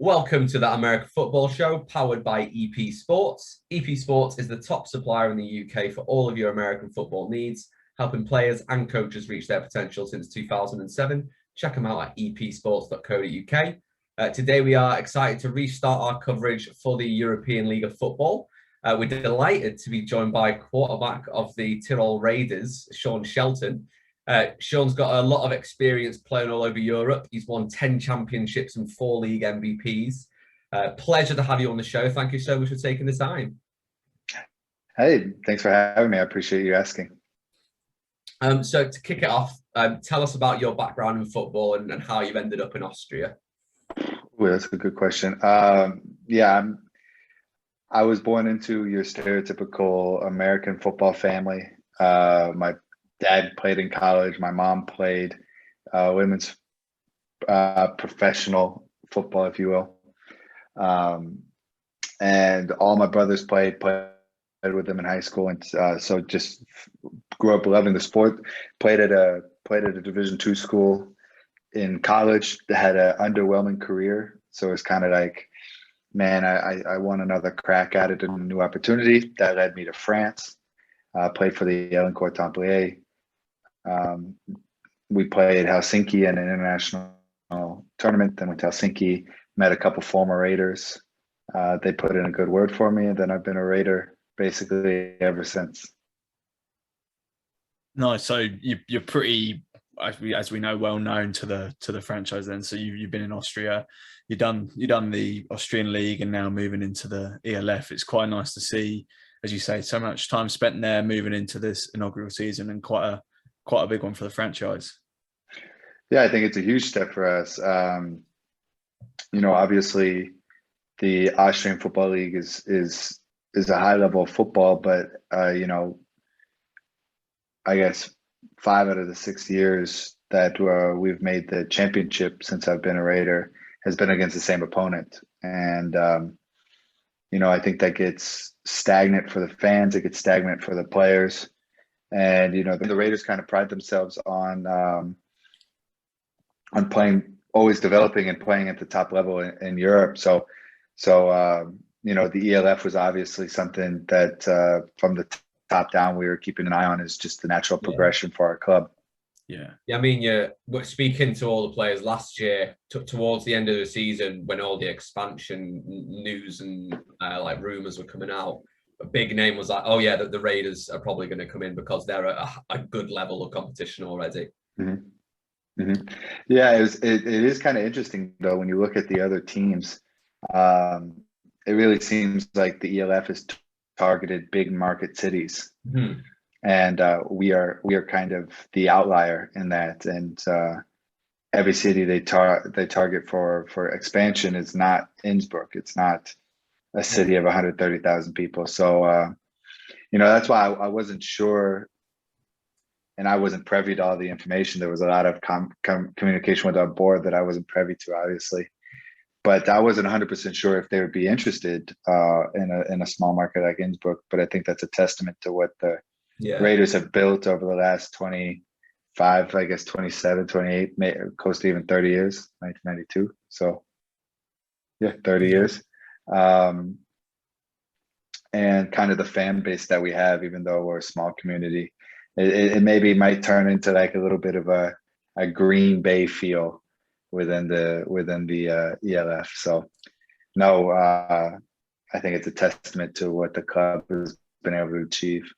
Welcome to the American Football Show, powered by EP Sports. EP Sports is the top supplier in the UK for all of your American football needs, helping players and coaches reach their potential since 2007. Check them out at epsports.co.uk. Today, we are excited to restart our coverage for the European League of Football. We're delighted to be joined by quarterback of the Tirol Raiders, Sean Shelton. Sean's got a lot of experience playing all over Europe. He's won 10 championships and 4 league MVPs. Pleasure to have you on the show. Thank you so much for taking the time. Hey, thanks for having me. I appreciate you asking. So to kick it off, tell us about your background in football and how you've ended up in Austria. Ooh, that's a good question. I was born into your stereotypical American football family. My dad played in college. My mom played women's professional football, if you will. And all my brothers played with them in high school. And so just grew up loving the sport. Played at a Division II school in college. Had an underwhelming career. So it's kind of like, man, I want another crack at it and a new opportunity. That led me to France. Played for the Tirol Quarterback. We played Helsinki in an international tournament. Then went to Helsinki, met a couple former Raiders. They put in a good word for me, and then I've been a Raider basically ever since. Nice. So you're pretty, as we know, well known to the franchise. Then, so you've been in Austria. You've done the Austrian League, and now moving into the ELF. It's quite nice to see, as you say, so much time spent there, moving into this inaugural season, and quite a big one for the franchise. Yeah, I think it's a huge step for us. Obviously, the Austrian Football League is a high level of football, but I guess 5 out of the 6 years that we've made the championship since I've been a Raider has been against the same opponent, and I think that gets stagnant for the fans. It gets stagnant for the players. And the Raiders kind of pride themselves on playing, always developing and playing at the top level in Europe. So the ELF was obviously something that from the top down we were keeping an eye on as just the natural progression for our club. Yeah. I mean, you're speaking to all the players last year, towards the end of the season, when all the expansion news and like rumors were coming out. A big name was like, oh yeah, the Raiders are probably going to come in because they're at a good level of competition already. Mm-hmm. Mm-hmm. Yeah, it is kind of interesting though when you look at the other teams. It really seems like the ELF has targeted big market cities, and we are kind of the outlier in that. And every city they target for expansion is not Innsbruck. It's not a city of 130,000 people. So, that's why I wasn't sure, and I wasn't privy to all the information. There was a lot of communication with our board that I wasn't privy to, obviously. But I wasn't 100% sure if they would be interested in a small market like Innsbruck. But I think that's a testament to what the Raiders have built over the last 25, I guess 27, 28, close to even 30 years, 1992. So, 30 years. And kind of the fan base that we have, even though we're a small community, it maybe might turn into like a little bit of a Green Bay feel within the ELF. So no, I think it's a testament to what the club has been able to achieve.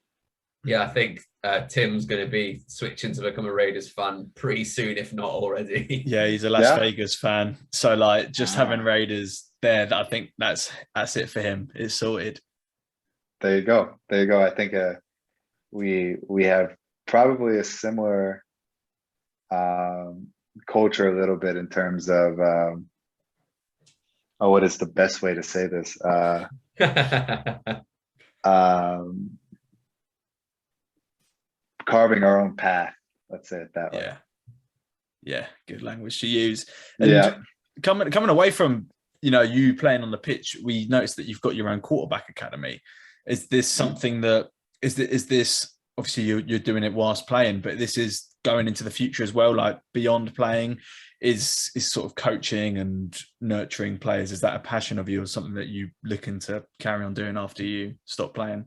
Yeah, I think Tim's going to be switching to become a Raiders fan pretty soon, if not already. Yeah, he's a Las Vegas fan. So like just having Raiders there, I think that's it for him. It's sorted. There you go. I think we have probably a similar culture a little bit in terms of what is the best way to say this? Carving our own path. Let's say it that way. Yeah, good language to use. And coming away from you playing on the pitch, we noticed that you've got your own quarterback academy. Is this something that is this obviously you're doing it whilst playing, but this is going into the future as well, like beyond playing, is sort of coaching and nurturing players? Is that a passion of you or something that you looking to carry on doing after you stop playing?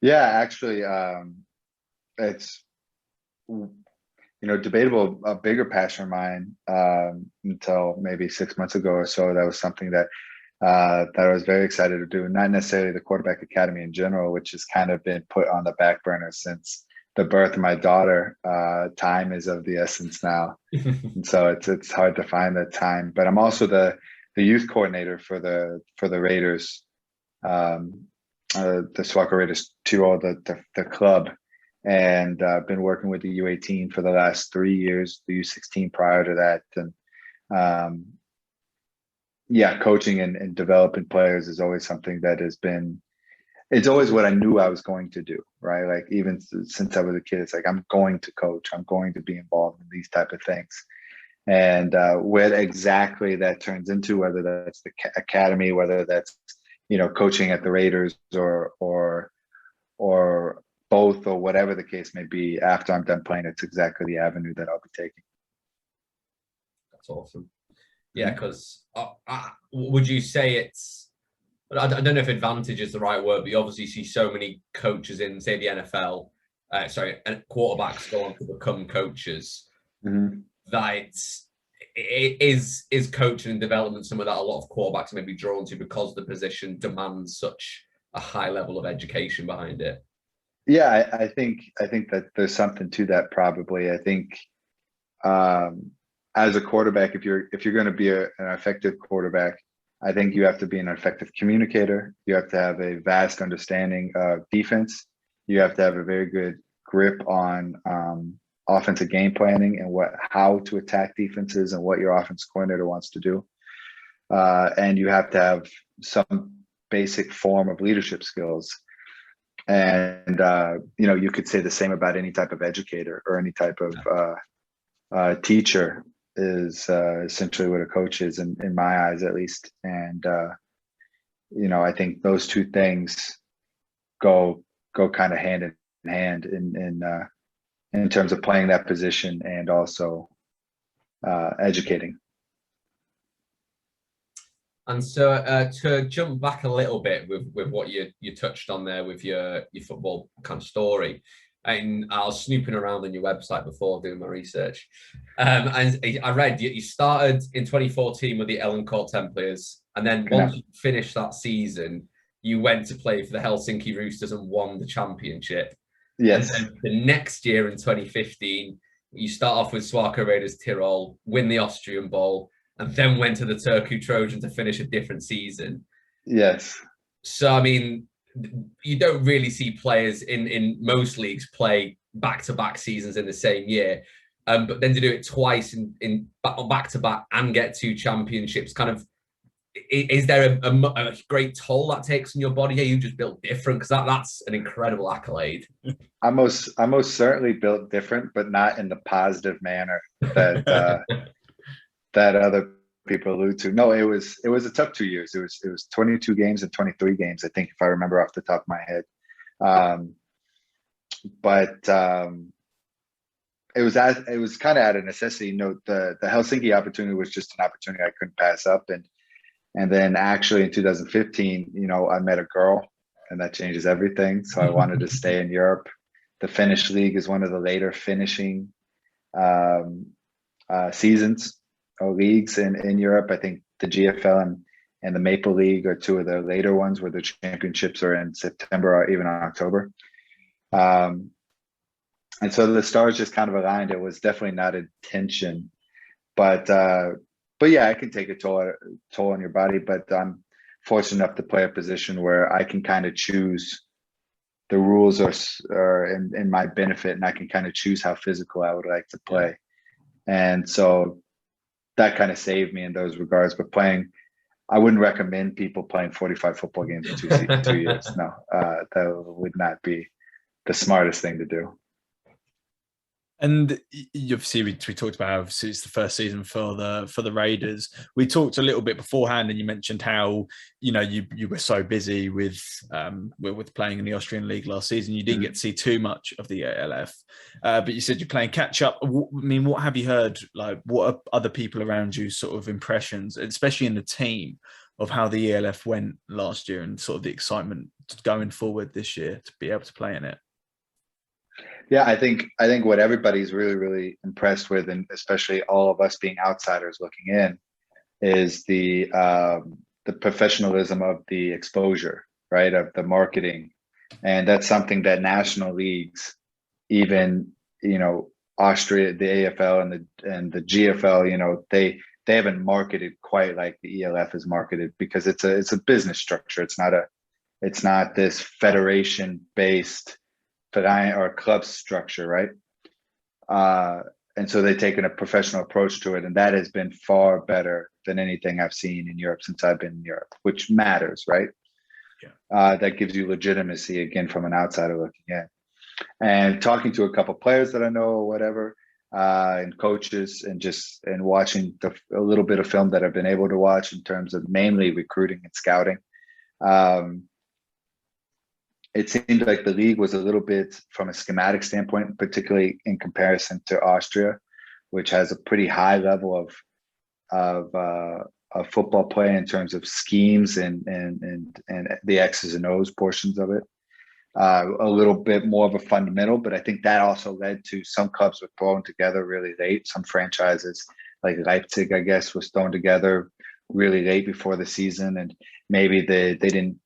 Yeah, actually, it's, debatable, a bigger passion of mine until maybe 6 months ago or so. That was something that I was very excited to do. Not necessarily the quarterback academy in general, which has kind of been put on the back burner since the birth of my daughter. Time is of the essence now, and so it's hard to find that time. But I'm also the youth coordinator for the Raiders, the Swarco Raiders Tirol, the club. And I've been working with the U18 for the last 3 years, the U16 prior to that. And coaching and developing players is always something that it's always what I knew I was going to do, right? Like even since I was a kid, it's like, I'm going to coach, I'm going to be involved in these type of things. And what exactly that turns into, whether that's the academy, whether that's, coaching at the Raiders or both, or whatever the case may be, after I'm done playing, it's exactly the avenue that I'll be taking. That's awesome. Yeah, because would you say it's, I don't know if advantage is the right word, but you obviously see so many coaches in, say, the NFL, quarterbacks go on to become coaches, that is coaching and development something that a lot of quarterbacks may be drawn to because the position demands such a high level of education behind it? Yeah, I think that there's something to that probably. I think as a quarterback, if you're going to be an effective quarterback, I think you have to be an effective communicator. You have to have a vast understanding of defense. You have to have a very good grip on offensive game planning and how to attack defenses and what your offense coordinator wants to do. And you have to have some basic form of leadership skills. And you could say the same about any type of educator or any type of teacher is essentially what a coach is in my eyes, at least. And I think those two things go kind of hand in hand in terms of playing that position and also educating. And so to jump back a little bit with what you touched on there with your football kind of story, and I was snooping around on your website before doing my research, and I read you started in 2014 with the Ellencourt Templiers, and then once you finished that season, you went to play for the Helsinki Roosters and won the championship. Yes. And then the next year in 2015, you start off with Swarco Raiders Tirol, win the Austrian Bowl, and then went to the Turku Trojan to finish a different season. Yes. So, I mean, you don't really see players in most leagues play back-to-back seasons in the same year. But then to do it twice in back-to-back and get 2 championships, kind of, is there a great toll that takes on your body? Yeah, you just built different, because that's an incredible accolade. I most certainly built different, but not in the positive manner that that other people allude to. No, it was a tough 2 years. It was 22 games and 23 games, I think, if I remember off the top of my head. But it was kind of out of necessity. The Helsinki opportunity was just an opportunity I couldn't pass up, and then actually in 2015, I met a girl, and that changes everything. So I wanted to stay in Europe. The Finnish league is one of the later finishing seasons or leagues in Europe. I think the GFL and the Maple League are 2 of the later ones where the championships are in September or even October. And so the stars just kind of aligned. It was definitely not intention, but yeah, it can take a toll on your body. But I'm fortunate enough to play a position where I can kind of choose the rules are in my benefit, and I can kind of choose how physical I would like to play. And so that kind of saved me in those regards. But I wouldn't recommend people playing 45 football games in 2 years. No, that would not be the smartest thing to do. And obviously, we talked about how obviously it's the first season for the Raiders. We talked a little bit beforehand, and you mentioned how you were so busy with playing in the Austrian League last season, you didn't get to see too much of the ALF. But you said you're playing catch up. I mean, what have you heard? Like, what are other people around you sort of impressions, especially in the team, of how the ELF went last year and sort of the excitement going forward this year to be able to play in it? Yeah, I think what everybody's really, really impressed with, and especially all of us being outsiders looking in, is the professionalism of the exposure, right? Of the marketing. And that's something that national leagues, even, Austria, the AFL and the GFL, they haven't marketed quite like the ELF is marketed, because it's a business structure. It's not this federation based or club structure, right? And so they've taken a professional approach to it, and that has been far better than anything I've seen in Europe since I've been in Europe, which matters, right? Yeah. That gives you legitimacy, again, from an outsider looking in. And talking to a couple of players that I know or whatever, and coaches, and watching a little bit of film that I've been able to watch in terms of mainly recruiting and scouting. It seemed like the league was a little bit, from a schematic standpoint, particularly in comparison to Austria, which has a pretty high level of football play in terms of schemes and the X's and O's portions of it. A little bit more of a fundamental, but I think that also led to some clubs were thrown together really late. Some franchises like Leipzig, I guess, was thrown together really late before the season, and maybe they didn't.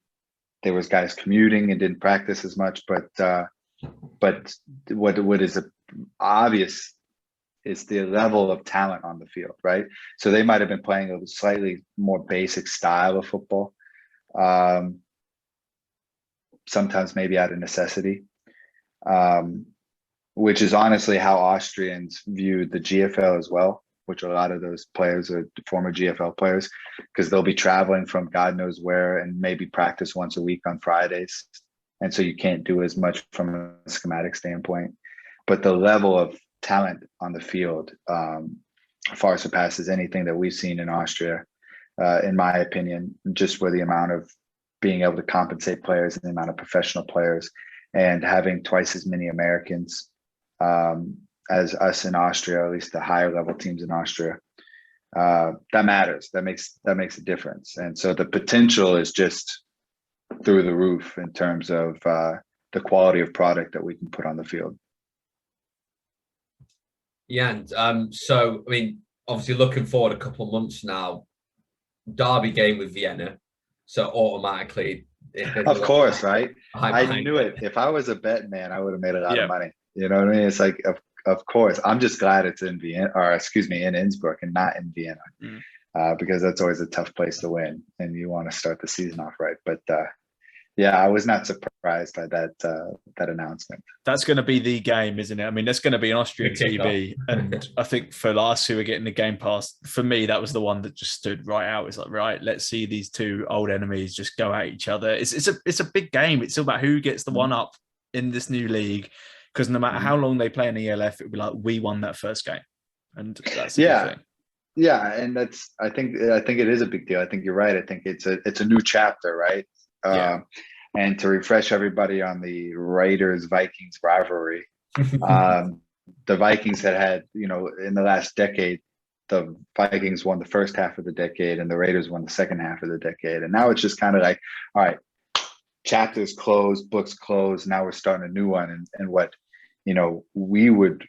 There was guys commuting and didn't practice as much, but what is obvious is the level of talent on the field, right? So they might have been playing a slightly more basic style of football, sometimes maybe out of necessity, which is honestly how Austrians viewed the GFL as well, which a lot of those players are former GFL players, because they'll be traveling from God knows where and maybe practice once a week on Fridays. And so you can't do as much from a schematic standpoint. But the level of talent on the field far surpasses anything that we've seen in Austria, in my opinion, just for the amount of being able to compensate players and the amount of professional players, and having twice as many Americans as us in Austria, at least the higher level teams in Austria. That matters. That makes a difference. And so the potential is just through the roof in terms of the quality of product that we can put on the field. Yeah, and so I mean, obviously looking forward a couple of months now, derby game with Vienna, so automatically, of course, right? I knew it. If I was a bet man, I would have made a lot of money. You know what I mean? It's like, of course. I'm just glad it's in Vienna, or excuse me, in Innsbruck and not in Vienna, because that's always a tough place to win, and you want to start the season off right. But yeah, I was not surprised by that announcement. That's going to be the game, isn't it? I mean, that's going to be an Austrian TV, and I think for us who are getting the Game Pass, for me, that was the one that just stood right out. It's like, right, let's see these two old enemies just go at each other. It's a big game. It's all about who gets the one up in this new league, because no matter how long they play in the ELF, it'll be like, we won that first game, and that's a good thing. Yeah, and that's I think it is a big deal. I think you're right. I think it's a new chapter, right? And to refresh everybody on the Raiders Vikings rivalry, the Vikings had, in the last decade, the Vikings won the first half of the decade and the Raiders won the second half of the decade. And now it's just kind of like, all right, chapters closed, books closed. Now we're starting a new one. And what, we would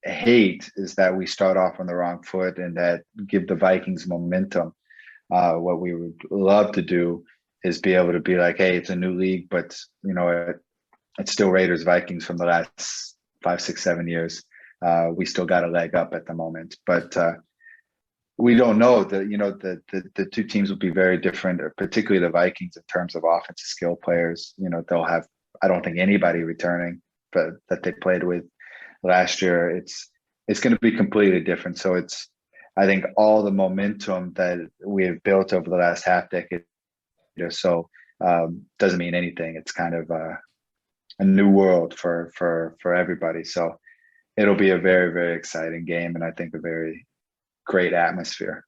hate is that we start off on the wrong foot and that give the Vikings momentum. What we would love to do is be able to be like, hey, it's a new league, but it's still Raiders Vikings from the last 5, 6, 7 years. We still got a leg up at the moment, but we don't know that, the two teams will be very different, particularly the Vikings in terms of offensive skill players. They'll have, I don't think anybody returning, but that they played with last year. It's going to be completely different. So I think all the momentum that we have built over the last half decade or so doesn't mean anything. It's kind of a new world for everybody. So it'll be a very, very exciting game, and I think a very great atmosphere.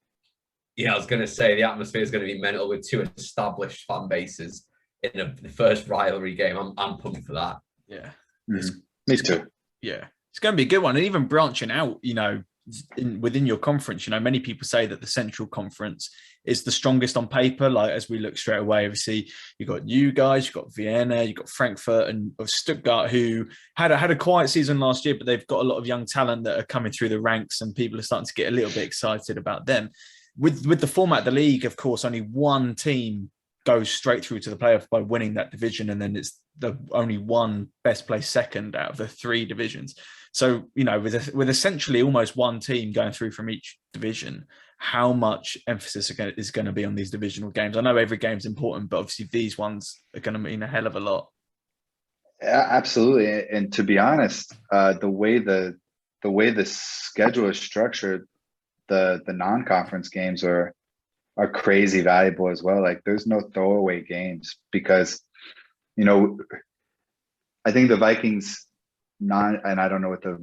Yeah, I was going to say the atmosphere is going to be mental with two established fan bases in the first rivalry game. I'm pumped for that. Yeah, me too. Yeah, it's going to be a good one, and even branching out, within your conference, many people say that the Central Conference is the strongest on paper. Like, as we look straight away, obviously you got you guys, you got Vienna, you got Frankfurt, and Stuttgart, who had a quiet season last year, but they've got a lot of young talent that are coming through the ranks, and people are starting to get a little bit excited about them. With the format of the league, of course, only one team goes straight through to the playoff by winning that division, and then it's the only one best placed second out of the three divisions. So, with essentially almost one team going through from each division, how much emphasis is going to be on these divisional games? I know every game's important, but obviously these ones are going to mean a hell of a lot. Yeah, absolutely. And to be honest, the way the schedule is structured, the non-conference games are crazy valuable as well. Like, there's no throwaway games because, I think the Vikings and I don't know what the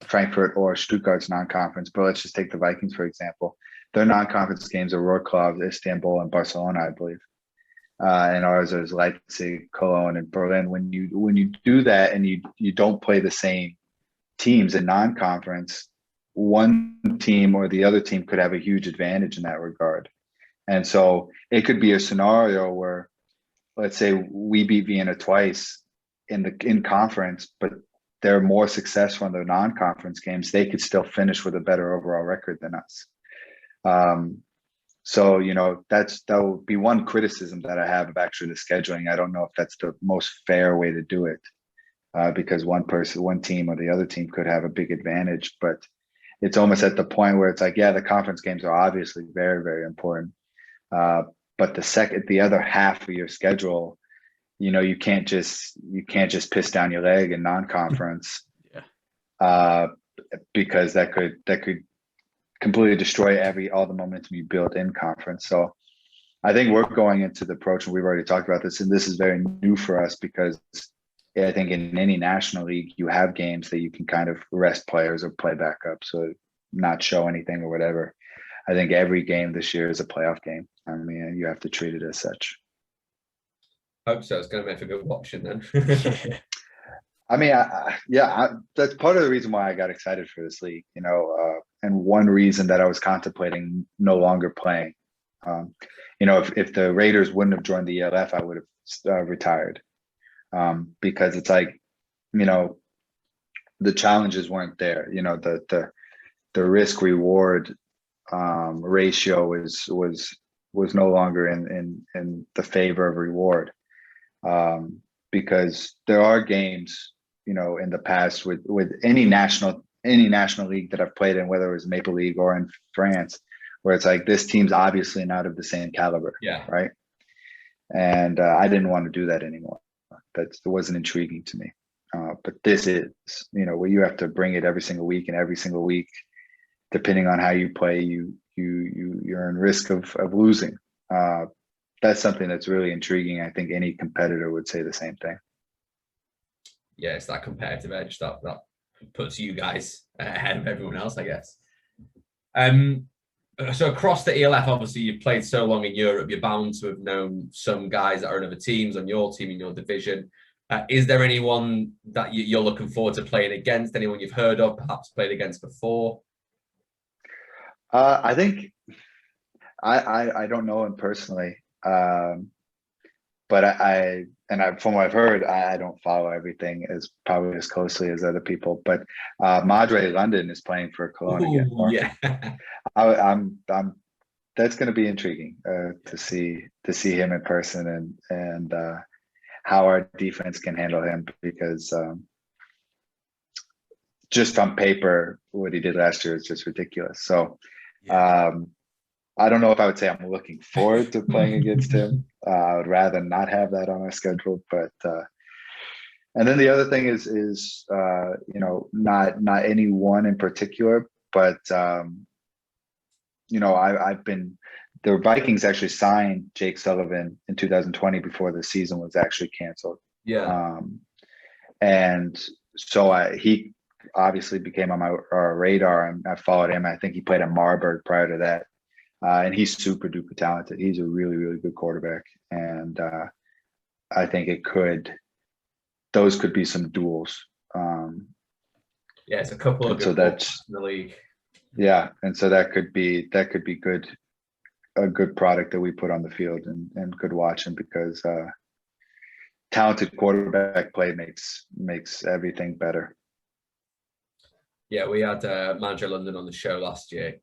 Frankfurt or Stuttgart's non-conference, but let's just take the Vikings for example. Their non-conference games are Wroclaw, Istanbul, and Barcelona, I believe. And ours is Leipzig, Cologne, and Berlin. When you do that and you don't play the same teams in non-conference, one team or the other team could have a huge advantage in that regard. And so it could be a scenario where, let's say, we beat Vienna twice in conference, but they're more successful in their non-conference games. They could still finish with a better overall record than us. So, that would be one criticism that I have of actually the scheduling. I don't know if that's the most fair way to do it, because one team or the other team could have a big advantage, but it's almost at the point where it's like, yeah, the conference games are obviously very, very important. But the other half of your schedule, you can't just piss down your leg in non-conference, because that could completely destroy all the momentum you built in conference. So I think we're going into the approach, and we've already talked about this, and this is very new for us because I think in any national league you have games that you can kind of rest players or play back up, so not show anything or whatever. I think every game this year is a playoff game. I mean, you have to treat it as such. Hope so. It's going to make a good watching then. I mean, that's part of the reason why I got excited for this league, and one reason that I was contemplating no longer playing. If the Raiders wouldn't have joined the ELF, I would have retired, because it's like, the challenges weren't there. The risk reward ratio was no longer in the favor of reward, because there are games, in the past with any national league that I've played in, whether it was Maple League or in France, where it's like, this team's obviously not of the same caliber. Yeah. Right. And I didn't want to do that anymore. It wasn't intriguing to me. But this is, where you have to bring it every single week, and every single week, depending on how you play, you're in risk of losing. That's something that's really intriguing. I think any competitor would say the same thing. Yeah, it's that competitive edge that puts you guys ahead of everyone else, I guess. So across the ELF, obviously you've played so long in Europe, you're bound to have known some guys that are in other teams on your team, in your division. Is there anyone that you're looking forward to playing against? Anyone you've heard of, perhaps played against before? I think I don't know him personally, but from what I've heard, I don't follow everything probably as closely as other people. But Madre London is playing for Cologne again. Yeah, I'm that's going to be intriguing to see him in person, and how our defense can handle him, because just on paper, what he did last year is just ridiculous. So I don't know if I would say I'm looking forward to playing against him. I would rather not have that on our schedule. But and then the other thing is not anyone in particular, but I've been. The Vikings actually signed Jake Sullivan in 2020 before the season was actually canceled. Yeah. And he obviously became on my radar, and I followed him. I think he played at Marburg prior to that, and he's super duper talented. He's a really, really good quarterback, and I think those could be some duels. Yeah, it's a couple of so that's in the league. Yeah, and so that could be good, a good product that we put on the field and good watching, because talented quarterback play makes everything better. Yeah, we had Mandra London on the show last year.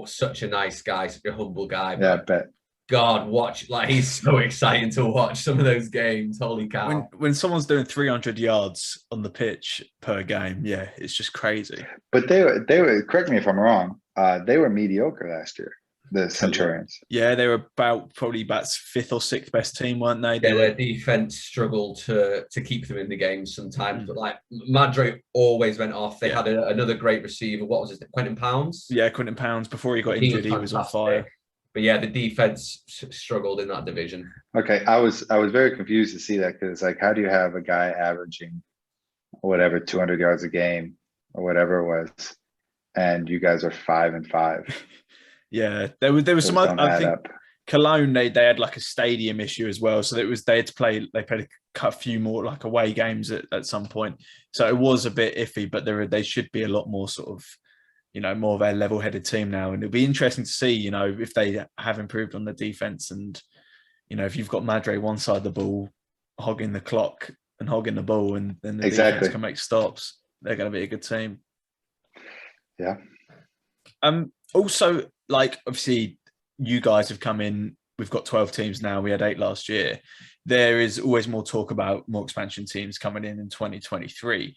Such a nice guy, such a humble guy. Yeah, I bet. God, he's so exciting to watch some of those games. Holy cow. When someone's doing 300 yards on the pitch per game, yeah, it's just crazy. But they were, correct me if I'm wrong, they were mediocre last year, the Centurions. Yeah, they were probably about 5th or 6th best team, weren't they? Their defense struggled to keep them in the game sometimes, but like Madre always went off. They had another great receiver. What was his name? Quentin Pounds? Yeah, Quentin Pounds. Before he got injured, he was on fire. But yeah, the defense struggled in that division. Okay, I was very confused to see that, because it's like, how do you have a guy averaging whatever 200 yards a game or whatever it was, and you guys are 5-5? Yeah, there was some other. I think Cologne they had like a stadium issue as well, so they had to play. They played a few more like away games at some point, so it was a bit iffy. But they should be a lot more sort of, more of a level-headed team now, and it'll be interesting to see, if they have improved on the defense, and if you've got Madre one side of the ball hogging the clock and hogging the ball, and then the defense can make stops, they're going to be a good team. Yeah. Also, like, obviously, you guys have come in. We've got 12 teams now. We had 8 last year. There is always more talk about more expansion teams coming in 2023.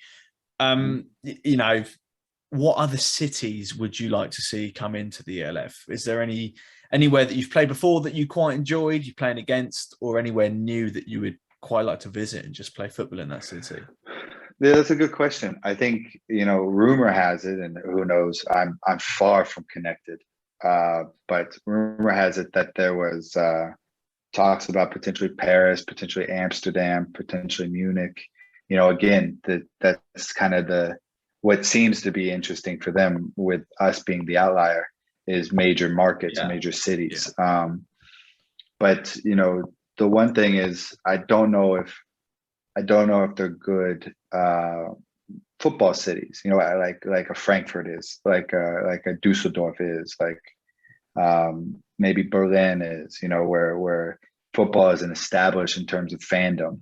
What other cities would you like to see come into the ELF? Is there anywhere that you've played before that you quite enjoyed, you're playing against, or anywhere new that you would quite like to visit and just play football in that city? Yeah, that's a good question. I think, rumor has it, and who knows, I'm far from connected, but rumor has it that there was talks about potentially Paris, potentially Amsterdam, potentially Munich. Again, that's kind of what seems to be interesting for them, with us being the outlier, is major markets, major cities. Yeah. But the one thing is, I don't know if they're good football cities. Like a Frankfurt is, like a Dusseldorf is, like maybe Berlin is. Where football isn't established in terms of fandom.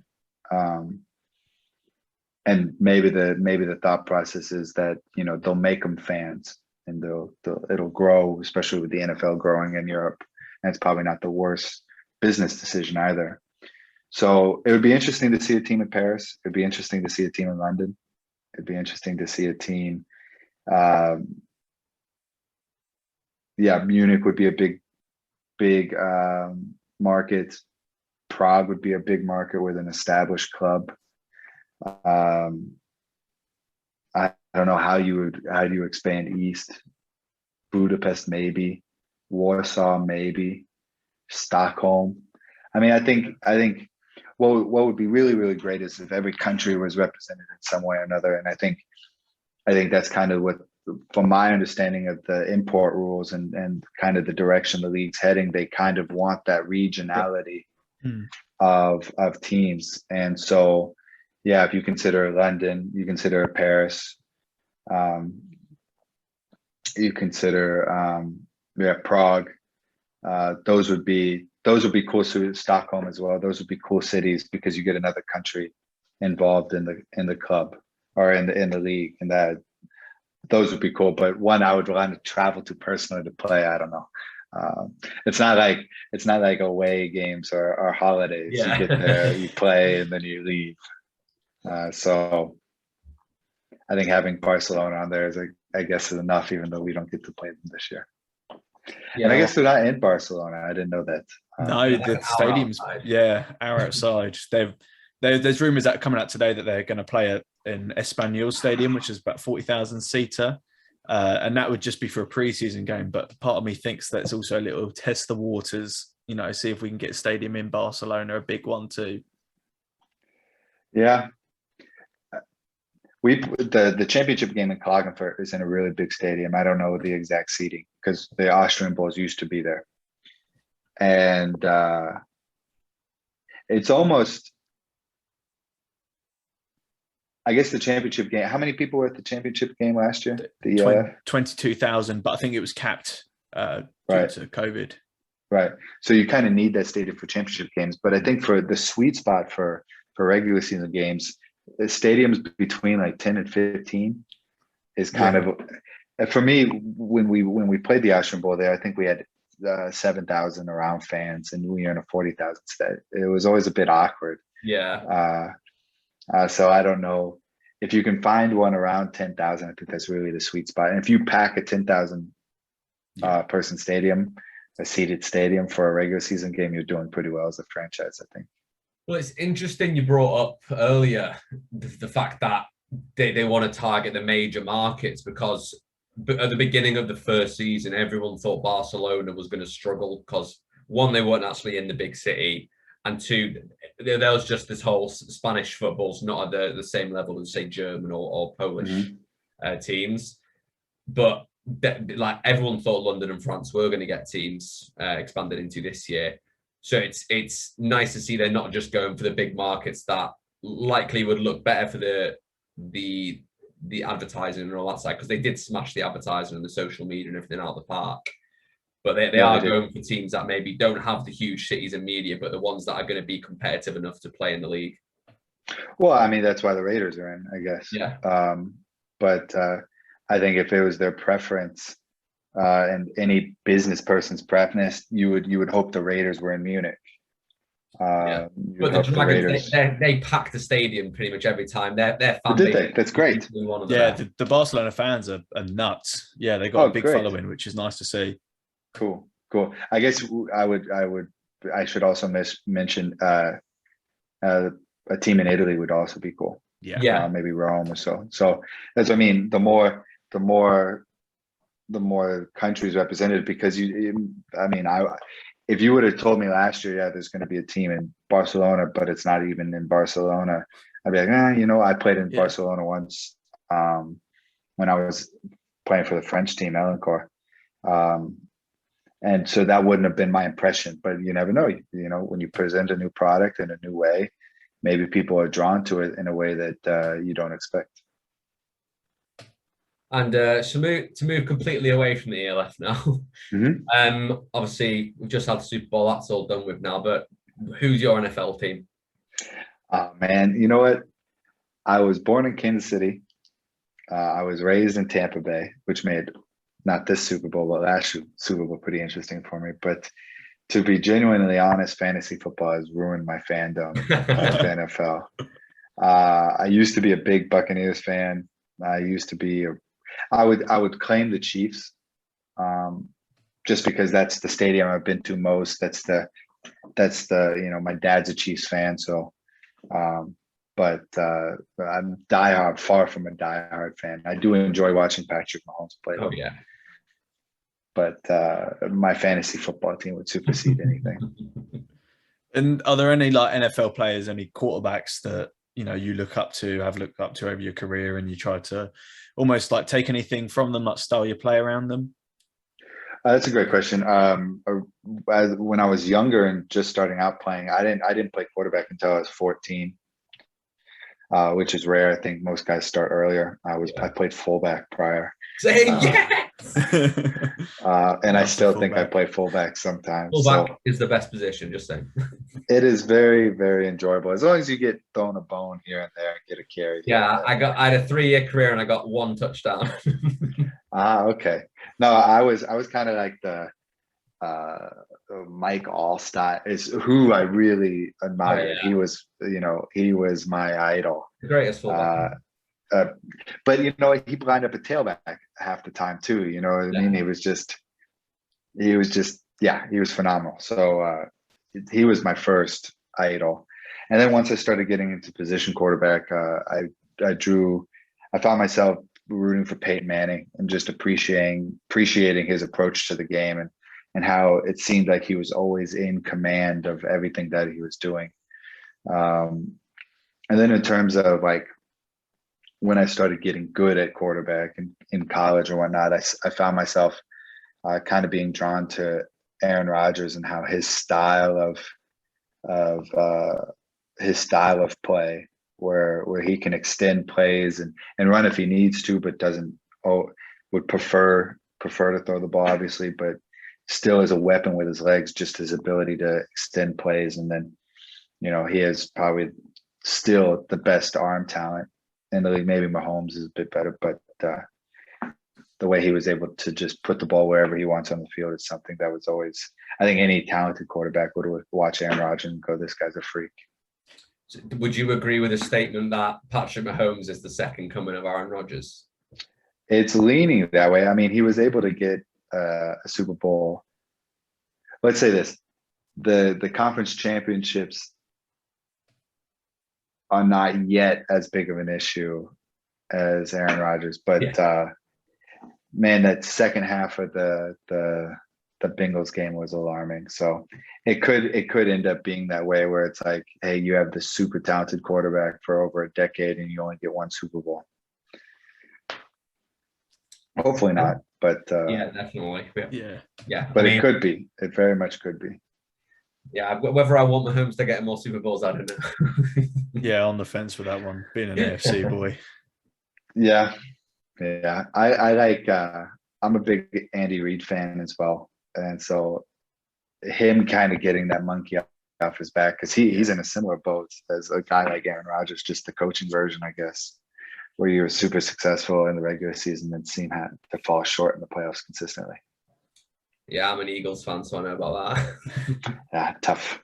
And maybe the thought process is that they'll make them fans, and it'll grow, especially with the NFL growing in Europe, and it's probably not the worst business decision either. So it would be interesting to see a team in Paris. It'd be interesting to see a team in London. It'd be interesting to see a team. Munich would be a big market. Prague would be a big market with an established club. I don't know how you expand east. Budapest, maybe. Warsaw, maybe. Stockholm. I mean, I think what would be really, really great is if every country was represented in some way or another. And I think that's kind of what, from my understanding of the import rules and kind of the direction the league's heading, they kind of want that regionality of teams. And so, yeah, if you consider London, you consider Paris, you consider Prague, those would be cool. So Stockholm as well. Those would be cool cities, because you get another country involved in the club or in the league, and those would be cool. But one I would want to travel to personally to play, I don't know. It's not like away games or holidays. Yeah. You get there, you play, and then you leave. So I think having Barcelona on there is, I guess, is enough, even though we don't get to play them this year. Yeah. And I guess they're not in Barcelona. I didn't know that. No, the stadium's hour outside. There's rumours that coming out today that they're going to play in Espanyol Stadium, which is about 40,000 seater, and that would just be for a preseason game. But part of me thinks that's also a little test the waters. See if we can get a stadium in Barcelona, a big one too. Yeah. the championship game in Klagenfurt is in a really big stadium. I don't know the exact seating because the Austrian Bowls used to be there, and it's almost. I guess the championship game. How many people were at the championship game last year? 22,000, but I think it was capped due to COVID. Right. So you kind of need that stadium for championship games, but I think for the sweet spot for regular season games, the stadiums between like 10 and 15 is kind of, for me, when we played the Austrian Bowl there, I think we had 7,000 around fans, and we were in a 40,000 state. It was always a bit awkward. Yeah. So I don't know if you can find one around 10,000. I think that's really the sweet spot. And if you pack a 10,000 person stadium, a seated stadium for a regular season game, you're doing pretty well as a franchise, I think. Well, it's interesting you brought up earlier the fact that they want to target the major markets, because at the beginning of the first season, everyone thought Barcelona was going to struggle because, one, they weren't actually in the big city, and two, there was just this whole Spanish football's not at the same level as, say, German or Polish teams. But like everyone thought London and France were going to get teams expanded into this year. So it's nice to see they're not just going for the big markets that likely would look better for the advertising and all that side, because they did smash the advertising and the social media and everything out of the park. But they are going for teams that maybe don't have the huge cities and media, but the ones that are going to be competitive enough to play in the league. Well, I mean, that's why the Raiders are in, I guess. Yeah. But I think if it was their preference and any business person's preference, you would hope the Raiders were in Munich. But the Dragons, they pack the stadium pretty much every time. Their fan base. That's great. The Barcelona fans are nuts. Yeah, they got a big following, which is nice to see. Cool. I guess I should also mention a team in Italy would also be cool. Yeah. Maybe Rome or so. So that's what I mean. The more countries represented, because if you would have told me last year, there's going to be a team in Barcelona, but it's not even in Barcelona, I'd be like, I played in Barcelona once when I was playing for the French team, Elancourt. And so that wouldn't have been my impression, but you never know. When you present a new product in a new way, maybe people are drawn to it in a way that you don't expect. And to move completely away from the ELF now, obviously we've just had the Super Bowl, that's all done with now, but who's your NFL team? Oh, man, you know what? I was born in Kansas City. I was raised in Tampa Bay, which made not this Super Bowl, but last Super Bowl pretty interesting for me. But to be genuinely honest, fantasy football has ruined my fandom of the NFL. I used to be a big Buccaneers fan. I would claim the Chiefs, just because that's the stadium I've been to most. That's the my dad's a Chiefs fan, so. But I'm far from a diehard fan. I do enjoy watching Patrick Mahomes play. Oh yeah. But my fantasy football team would supersede anything. And are there any like NFL players, any quarterbacks that you look up to, have looked up to over your career, and you try to almost like take anything from them, like style your play around them? That's a great question. When I was younger and just starting out playing, I didn't play quarterback until I was 14, which is rare. I think most guys start earlier. I played fullback prior. Say yes. And I still think I play fullback sometimes. Fullback is the best position, just saying. It is very, very enjoyable as long as you get thrown a bone here and there and get a carry. Yeah, I had a 3-year career and I got 1 touchdown. Okay. No, I was kind of like the Mike Allstott is who I really admired. Oh, yeah. He was my idol. The greatest fullback. But he lined up a tailback half the time too. You know what I mean? He was phenomenal. So he was my first idol. And then once I started getting into position quarterback, I found myself rooting for Peyton Manning and just appreciating his approach to the game and how it seemed like he was always in command of everything that he was doing. And then in terms of like when I started getting good at quarterback in college or whatnot, I found myself kind of being drawn to Aaron Rodgers and how his style of play, where he can extend plays and run if he needs to, but would prefer to throw the ball, obviously, but still is a weapon with his legs, just his ability to extend plays. And then, he is probably still the best arm talent in the league. Maybe Mahomes is a bit better, but the way he was able to just put the ball wherever he wants on the field is something that was always, I think any talented quarterback would watch Aaron Rodgers and go, this guy's a freak. Would you agree with the statement that Patrick Mahomes is the second coming of Aaron Rodgers? It's leaning that way. I mean, he was able to get a Super Bowl. Let's say this, the conference championships are not yet as big of an issue as Aaron Rodgers, but man, that second half of the Bengals game was alarming. So it could end up being that way where it's like, hey, you have this super talented quarterback for over a decade and you only get one Super Bowl. Hopefully not, but yeah, definitely. Yeah. But it could be. It very much could be. Yeah, whether I want Mahomes to get more Super Bowls, I don't know. Yeah, on the fence with that one, being an AFC boy. Yeah. I like. I'm a big Andy Reid fan as well, and so him kind of getting that monkey off his back, because he's in a similar boat as a guy like Aaron Rodgers, just the coaching version, I guess, where you were super successful in the regular season and seem to fall short in the playoffs consistently. Yeah, I'm an Eagles fan, so I know about that. Yeah, tough.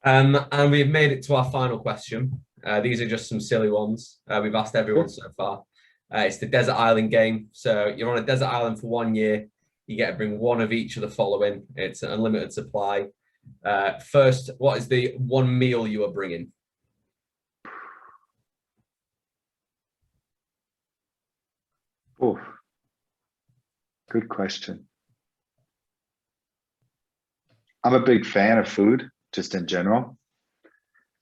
And we've made it to our final question. These are just some silly ones. We've asked everyone so far. It's the desert island game. So you're on a desert island for 1 year. You get to bring one of each of the following. It's an unlimited supply. First, what is the one meal you are bringing? Oh, good question. I'm a big fan of food, just in general.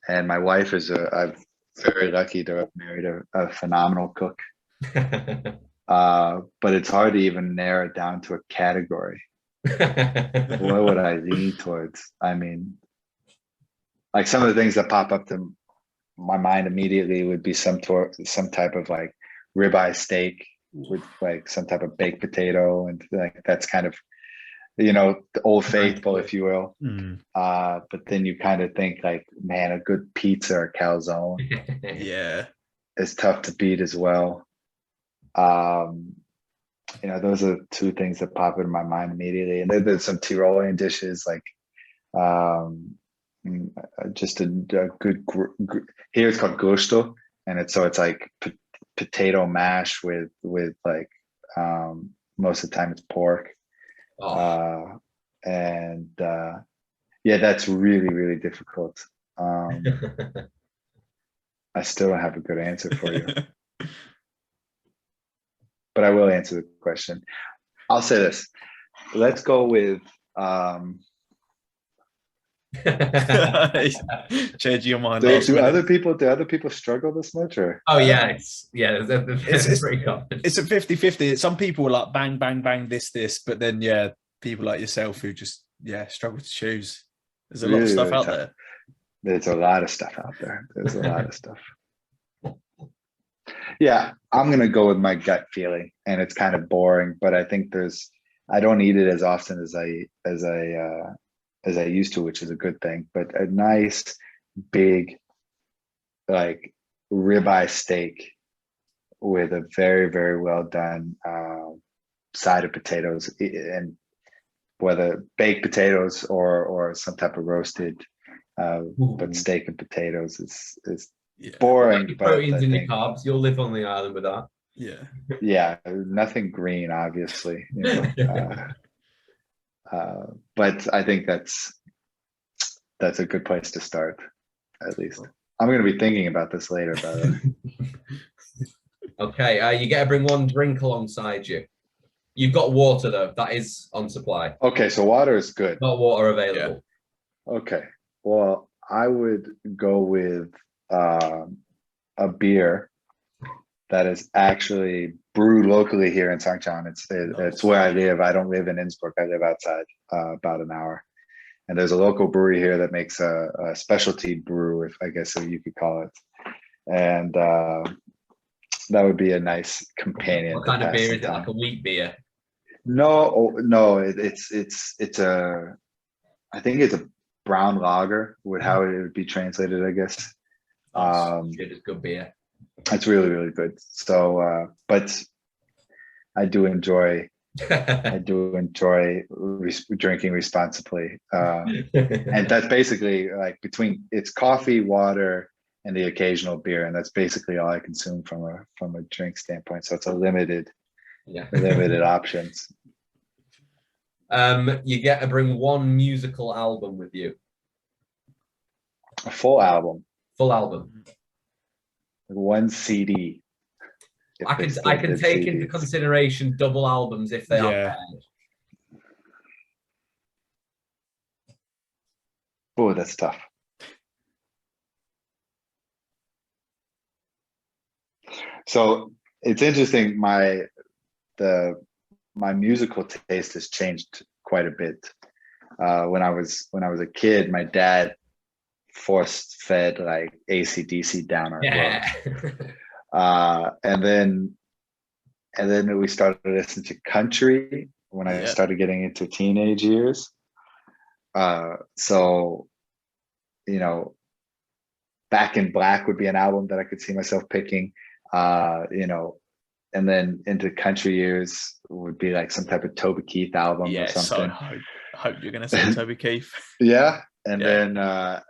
And my wife I'm very lucky to have married a phenomenal cook. But it's hard to even narrow it down to a category. What would I lean towards? I mean, like some of the things that pop up to my mind immediately would be some type of like ribeye steak with like some type of baked potato, and like that's kind of, the old faithful, if you will. But then you kind of think like, man, a good pizza or calzone is tough to beat as well. Those are two things that pop into my mind immediately. And then there's some Tyrolean dishes like just a good here it's called gusto, and it's like potato mash with like most of the time it's pork. That's really, really difficult. I still don't have a good answer for you, but I will answer the question. I'll say this. Let's go with change your mind. Do other people struggle this much, or? Oh yeah, it's pretty common. It's a 50-50. Some people are like bang bang bang this, but then people like yourself who just struggle to choose. There's a lot of stuff out there. There's a lot of stuff out there. There's a lot of stuff. Yeah, I'm gonna go with my gut feeling, and it's kind of boring, but I think I don't eat it as often as I used to, which is a good thing. But a nice big like ribeye steak with a very, very well done side of potatoes, and whether baked potatoes or some type of roasted, but steak and potatoes is boring. But proteins in your carbs, you'll live on the island with that. Yeah, nothing green, obviously. But I think that's a good place to start, at least. I'm going to be thinking about this later, by the way. Okay, you get to bring one drink alongside you. You've got water, though. That is on supply. Okay, so water is good. Got water available. Yeah. Okay. Well, I would go with a beer that is actually brewed locally here in St. John. It's where I live. I don't live in Innsbruck. I live outside about an hour. And there's a local brewery here that makes a specialty brew, if I guess so you could call it. And that would be a nice companion. What kind of beer is it? Like a wheat beer? No, it's a, I think it's a brown lager, would how it would be translated, I guess. It's good beer. It's really, really good. So, but I do enjoy drinking responsibly. And that's basically like it's coffee, water, and the occasional beer. And that's basically all I consume from a drink standpoint. So it's a limited options. You get to bring one musical album with you. A full album. One CD. I can take CDs into consideration double albums if they are paired. Oh, that's tough. So it's interesting. My musical taste has changed quite a bit. When I was a kid, my dad force fed like AC/DC down our throats. And then we started listening to country when I started getting into teenage years. So, Back in Black would be an album that I could see myself picking, and then into country years would be like some type of Toby Keith album or something. So I hope you're going to say Toby Keith. Yeah. And then I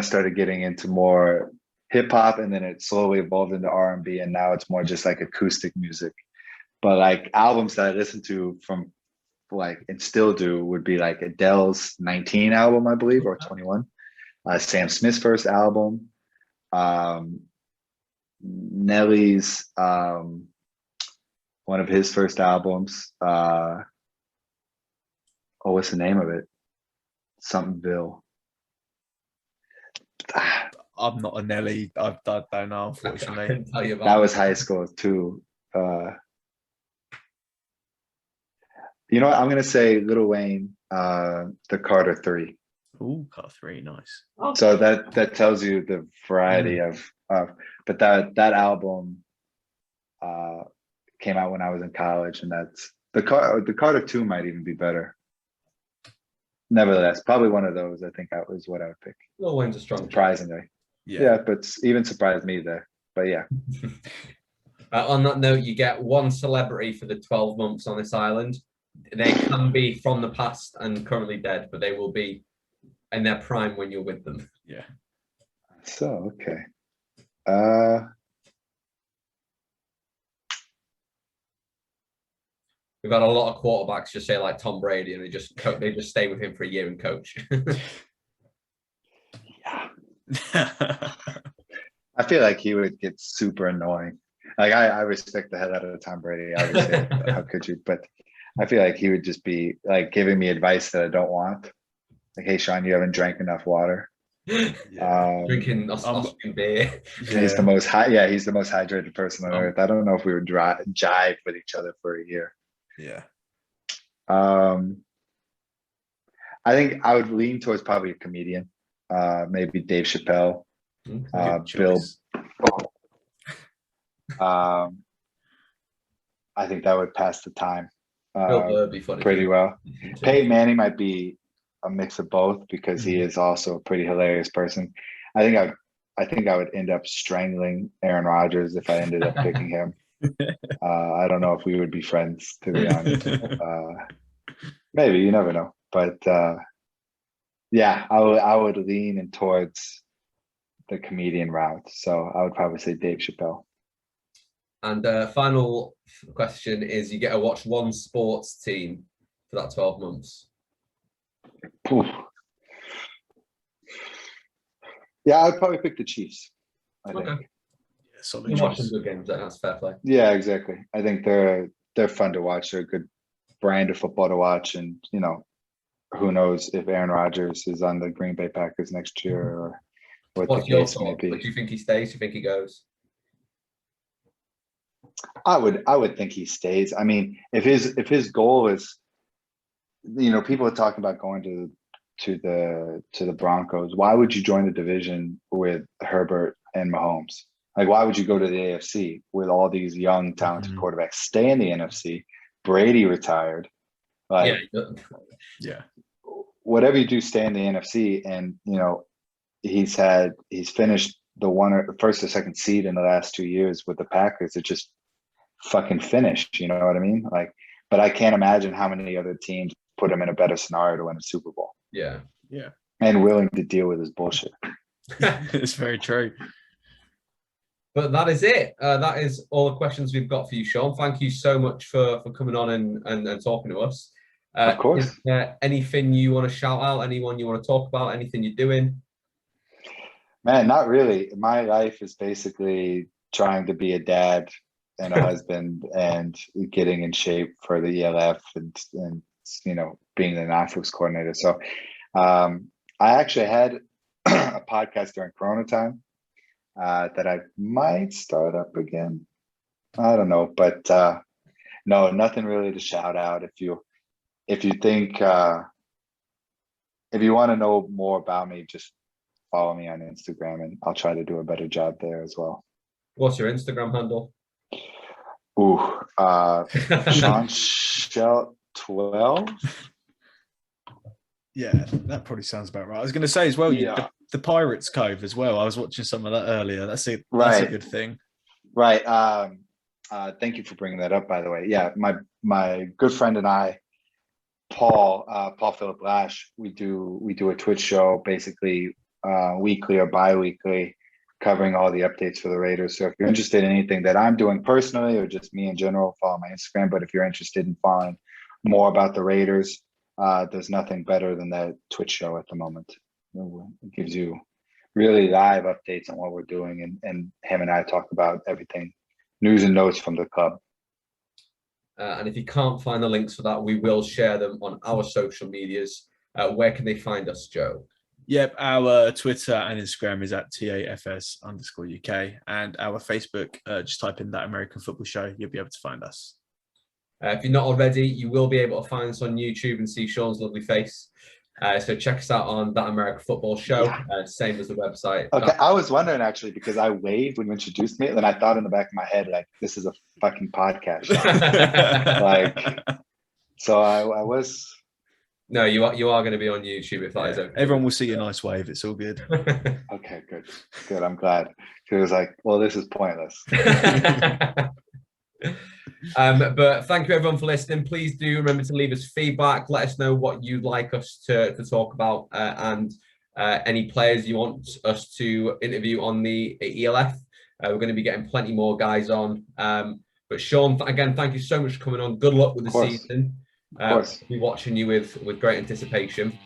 started getting into more hip hop, and then it slowly evolved into R&B, and now it's more just like acoustic music. But like albums that I listen to from and still do would be like Adele's 19 album, I believe, or 21. Sam Smith's first album. Nelly's one of his first albums. What's the name of it? Somethingville. I'm not a Nelly. I don't know, unfortunately. That was high school too. You know what? I'm gonna say Lil Wayne, the Carter 3. Ooh, Carter 3, nice. So that tells you the variety of but that album came out when I was in college, and that's the Carter 2 might even be better. Nevertheless, probably one of those. I think that was what I would pick. Lil Wayne's a strong, surprisingly. Yeah, but even surprised me there. But yeah. On that note, you get one celebrity for the 12 months on this island. They can be from the past and currently dead, but they will be in their prime when you're with them. Yeah. So okay. We've had a lot of quarterbacks just say like Tom Brady, and they just stay with him for a year and coach. Yeah. I feel like he would get super annoying. Like I respect the hell out of Tom Brady, obviously. How could you? But I feel like he would just be like giving me advice that I don't want. Like, hey, Sean, you haven't drank enough water. Drinking Austrian beer. He's the most he's the most hydrated person on earth. I don't know if we would jive with each other for a year. Yeah. I think I would lean towards probably a comedian. Maybe Dave Chappelle. Bill. I think that would pass the time pretty well. Peyton Manning might be a mix of both because he is also a pretty hilarious person. I think I would end up strangling Aaron Rodgers if I ended up picking him. I don't know if we would be friends, to be honest. Maybe, you never know. But yeah, I would lean in towards the comedian route. So I would probably say Dave Chappelle. And final question is, you get to watch one sports team for that 12 months. Oof. Yeah, I'd probably pick the Chiefs. I think. Yeah, so you watch some good games. That's fair play. Yeah, exactly. I think they're fun to watch. They're a good brand of football to watch, and who knows if Aaron Rodgers is on the Green Bay Packers next year, or what What's the your case may thought? be. Do you think he stays? Do you think he goes? I would think he stays. I mean, if his goal is, people are talking about going to the Broncos. Why would you join the division with Herbert and Mahomes? Like, why would you go to the AFC with all these young, talented quarterbacks? Stay in the NFC. Brady retired. Like, yeah. Whatever you do, stay in the NFC. And he's finished the first or second seed in the last 2 years with the Packers. It just fucking finished. You know what I mean? Like, but I can't imagine how many other teams put him in a better scenario to win a Super Bowl. Yeah. And willing to deal with his bullshit. It's very true. But that is it. That is all the questions we've got for you, Sean. Thank you so much for coming on and talking to us. Of course. Is there anything you want to shout out? Anyone you want to talk about? Anything you're doing? Man, not really. My life is basically trying to be a dad and a husband and getting in shape for the ELF and being the non-focus coordinator. So I actually had a podcast during Corona time that I might start up again. I don't know, but no, nothing really to shout out. If you think if you want to know more about me, just follow me on Instagram and I'll try to do a better job there as well. What's your Instagram handle? Sean Shelton 12. Yeah, that probably sounds about right. I was going to say as well, the Pirates Cove as well. I was watching some of that earlier. That's a good thing. Right. Thank you for bringing that up, by the way. Yeah, my good friend and I, Paul Philip Lash, we do a Twitch show basically weekly or bi-weekly, covering all the updates for the Raiders. So if you're interested in anything that I'm doing personally or just me in general, follow my Instagram. But if you're interested in following more about the Raiders, there's nothing better than that Twitch show at the moment. It gives you really live updates on what we're doing, and him and I talk about everything, news and notes from the club. And if you can't find the links for that, we will share them on our social medias. Where can they find us, Joe? Yep, our Twitter and Instagram is at TAFS_UK, and our Facebook, just type in That American Football Show, you'll be able to find us. If you're not already, you will be able to find us on YouTube and see Sean's lovely face. So check us out on That American Football Show, same as the website. Okay, I was wondering actually, because I waved when you introduced me, and then I thought in the back of my head, like, this is a fucking podcast. So I was... No, you are going to be on YouTube if that is okay. Everyone will see your nice wave. It's all good. Okay, good. I'm glad. It was like, well, this is pointless. But thank you everyone for listening. Please do remember to leave us feedback. Let us know what you'd like us to talk about and any players you want us to interview on the ELF. We're going to be getting plenty more guys on. But Sean, again, thank you so much for coming on. Good luck with the season. We'll be watching you with great anticipation.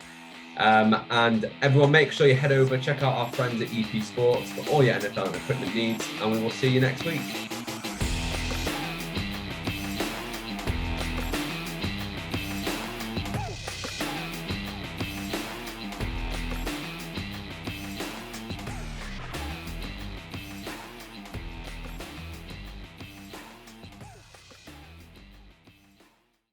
And everyone, make sure you head over, check out our friends at EP Sports for all your NFL and equipment needs, and we will see you next week.